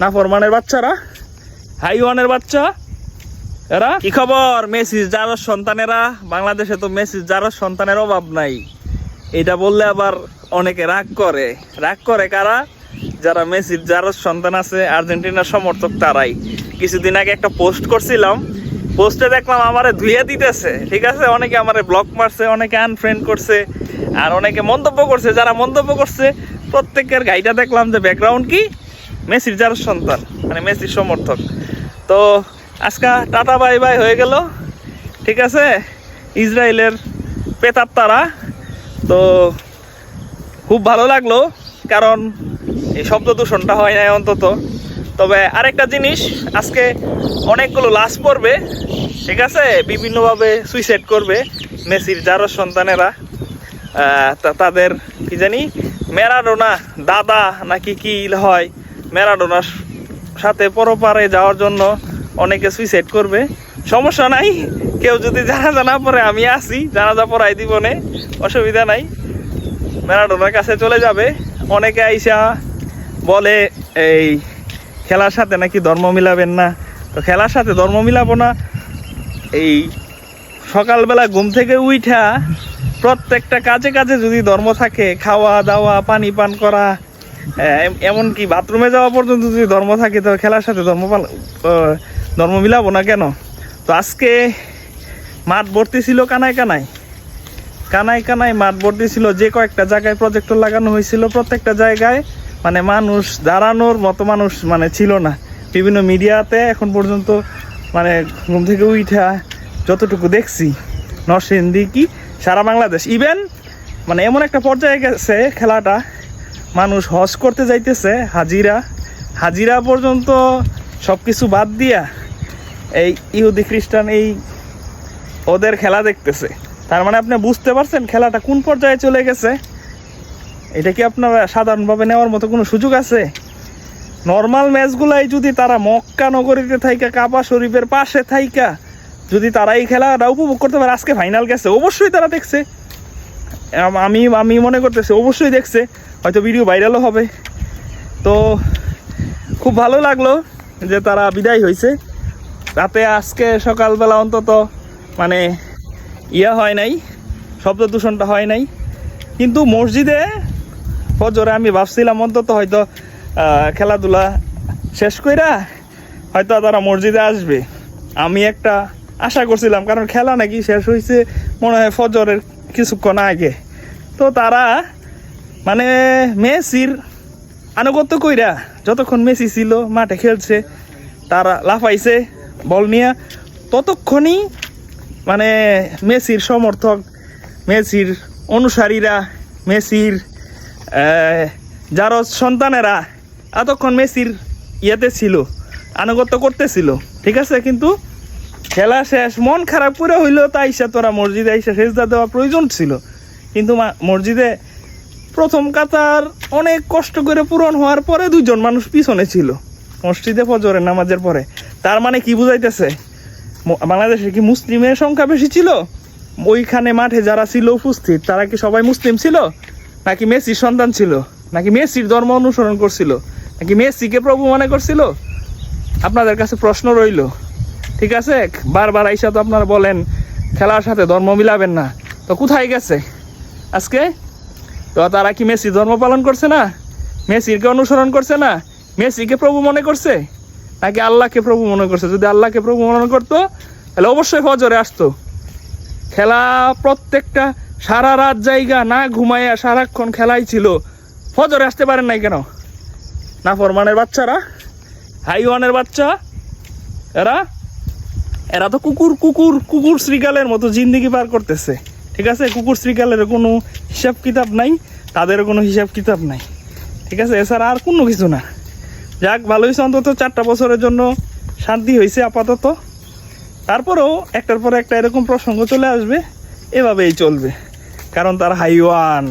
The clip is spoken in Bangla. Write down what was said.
না ফরমানের বাচ্চারা, হাইওয়ানের বাচ্চা এরা। কি খবর মেসির জারজ সন্তানেরা? বাংলাদেশে তো মেসির জারজ সন্তানের অভাব নাই। এটা বললে আবার অনেকে রাগ করে কারা? যারা মেসির জারজ সন্তান আছে, আর্জেন্টিনার সমর্থক তারাই। কিছুদিন আগে একটা পোস্ট করছিলাম, পোস্টে দেখলাম আমারে ধুইয়ে দিতেছে, ঠিক আছে। অনেকে আমারে ব্লক মারছে, অনেকে আনফ্রেন্ড করছে, আর অনেকে মন্তব্য করছে। যারা মন্তব্য করছে প্রত্যেকের গাইটা দেখলাম যে ব্যাকগ্রাউন্ড কি, মেসির জারজ সন্তান, মানে মেসির সমর্থক। তো আজকে টাটা বাই বাই হয়ে গেল, ঠিক আছে, ইসরায়েলের পেতার তারা। তো খুব ভালো লাগলো, কারণ এই শব্দ দূষণটা হয় নাই অন্তত। তবে আরেকটা জিনিস, আজকে অনেকগুলো লাশ পড়বে, ঠিক আছে, বিভিন্নভাবে সুইসাইড করবে মেসির জারজ সন্তানেরা। তাদের কি জানি ম্যারাডোনা দাদা নাকি কি হয়, ম্যারাডোনার সাথে পরপারে যাওয়ার জন্য অনেকে সুইসাইড করবে। সমস্যা নাই, কেউ যদি জানাজা না পড়ে আমি আছি, জানাজা পড়াই দিবনে, অসুবিধা নাই। ম্যারাডোনার কাছে চলে যাবে। অনেকে আইসা বলে এই খেলার সাথে নাকি ধর্ম মিলাবেন না। তো খেলার সাথে ধর্ম মিলাবো না, এই সকালবেলা ঘুম থেকে উঠা প্রত্যেকটা কাজে কাজে যদি ধর্ম থাকে, খাওয়া দাওয়া, পানি পান করা, এমনকি বাথরুমে যাওয়া পর্যন্ত যদি ধর্ম থাকে, তো খেলার সাথে ধর্ম মিলাবো না কেন? তো আজকে মাঠ ভর্তি ছিল কানায় কানায় মাঠ ভর্তি ছিল। যে কয়েকটা জায়গায় প্রজেক্টর লাগানো হয়েছিল, প্রত্যেকটা জায়গায় মানে মানুষ দাঁড়ানোর মতো মানুষ মানে ছিল না। বিভিন্ন মিডিয়াতে এখন পর্যন্ত মানে ঘুম থেকে উঠা যতটুকু দেখছি, নরসিংদী কি সারা বাংলাদেশ, ইভেন মানে এমন একটা পর্যায়ে গেছে খেলাটা, মানুষ হজ করতে যাইতেছে, হাজিরা পর্যন্ত সব কিছু বাদ দিয়া এই ইহুদি খ্রিস্টান এই ওদের খেলা দেখতেছে। তার মানে আপনি বুঝতে পারছেন খেলাটা কোন পর্যায়ে চলে গেছে। এটা কি আপনারা সাধারণভাবে নেওয়ার মতো কোনো সুযোগ আছে? নর্মাল ম্যাচগুলাই যদি তারা মক্কা নগরীতে থাইকা, কাবা শরীফের পাশে থাইকা যদি তারা এই খেলাটা উপভোগ করতে পারে, আজকে ফাইনাল গেছে, অবশ্যই তারা দেখছে। আমি মনে করতেছি অবশ্যই দেখছে, হয়তো ভিডিও ভাইরালও হবে। তো খুব ভালো লাগলো যে তারা বিদায় হয়েছে, তাতে আজকে সকালবেলা অন্তত মানে হয় নাই, শব্দ দূষণটা হয় নাই। কিন্তু মসজিদে ফজরে আমি ভাবছিলাম অন্তত হয়তো খেলাধুলা শেষ কইরা হয়তো তারা মসজিদে আসবে, আমি একটা আশা করছিলাম, কারণ খেলা নাকি শেষ হয়েছে মনে হয় ফজরের কিছুক্ষণ আগে। তো তারা মানে মেসির আনুগত্য কইরা যতক্ষণ মেসি ছিল মাঠে খেলছে, তারা লাফাইছে বল নিয়ে, ততক্ষণই মানে মেসির সমর্থক, মেসির অনুসারীরা, মেসির জারজ সন্তানেরা এতক্ষণ মেসির ইয়েতে ছিল, আনুগত্য করতেছিল, ঠিক আছে। কিন্তু খেলা শেষ, মন খারাপ করে হইলো, তাই তোরা মসজিদে আইসা সেজদা দেওয়া প্রয়োজন ছিল। কিন্তু মসজিদে প্রথম কাতার অনেক কষ্ট করে পূরণ হওয়ার পরে 2 জন মানুষ পিছনে ছিল মসজিদে ফজরের নামাজের পরে। তার মানে কি বুঝাইতেছে? বাংলাদেশে কি মুসলিমের সংখ্যা বেশি ছিল? ওইখানে মাঠে যারা ছিল উপস্থিত, তারা কি সবাই মুসলিম ছিল, নাকি মেসির সন্তান ছিল, নাকি মেসির ধর্ম অনুসরণ করছিল, নাকি মেসিকে প্রভু মনে করছিল? আপনাদের কাছে প্রশ্ন রইল, ঠিক আছে। বারবার আইসা তো আপনারা বলেন খেলার সাথে ধর্ম মিলাবেন না, তো কোথায় গেছে আজকে? তো তারা কি মেসি ধর্ম পালন করছে না? মেসিকে অনুসরণ করছে না? মেসিকে প্রভু মনে করছে, নাকি আল্লাহকে প্রভু মনে করছে? যদি আল্লাহকে প্রভু মনে করতো তাহলে অবশ্যই ফজরে আসতো। খেলা প্রত্যেকটা সারা রাত জায়গা না ঘুমাইয়া সারাক্ষণ খেলাই ছিল, ফজরে আসতে পারেন নাই কেন? না ফরমানের বাচ্চারা, হাইওয়ানের বাচ্চা এরা তো কুকুর শ্রীকালের মতো জিন্দিগি পার করতেছে, ঠিক আছে। কুকুর শ্রীকালের কোনো হিসাব কিতাব নাই, তাদের কোনো হিসাব কিতাব নাই, ঠিক আছে। এছাড়া আর কোনো কিছু না। যাক, ভালো হয়েছে, অন্তত 4টা বছরের জন্য শান্তি হয়েছে আপাতত। তারপরেও একটার পর একটা এরকম প্রসঙ্গ চলে আসবে, এভাবেই চলবে, কারণ তার হাইওয়ান।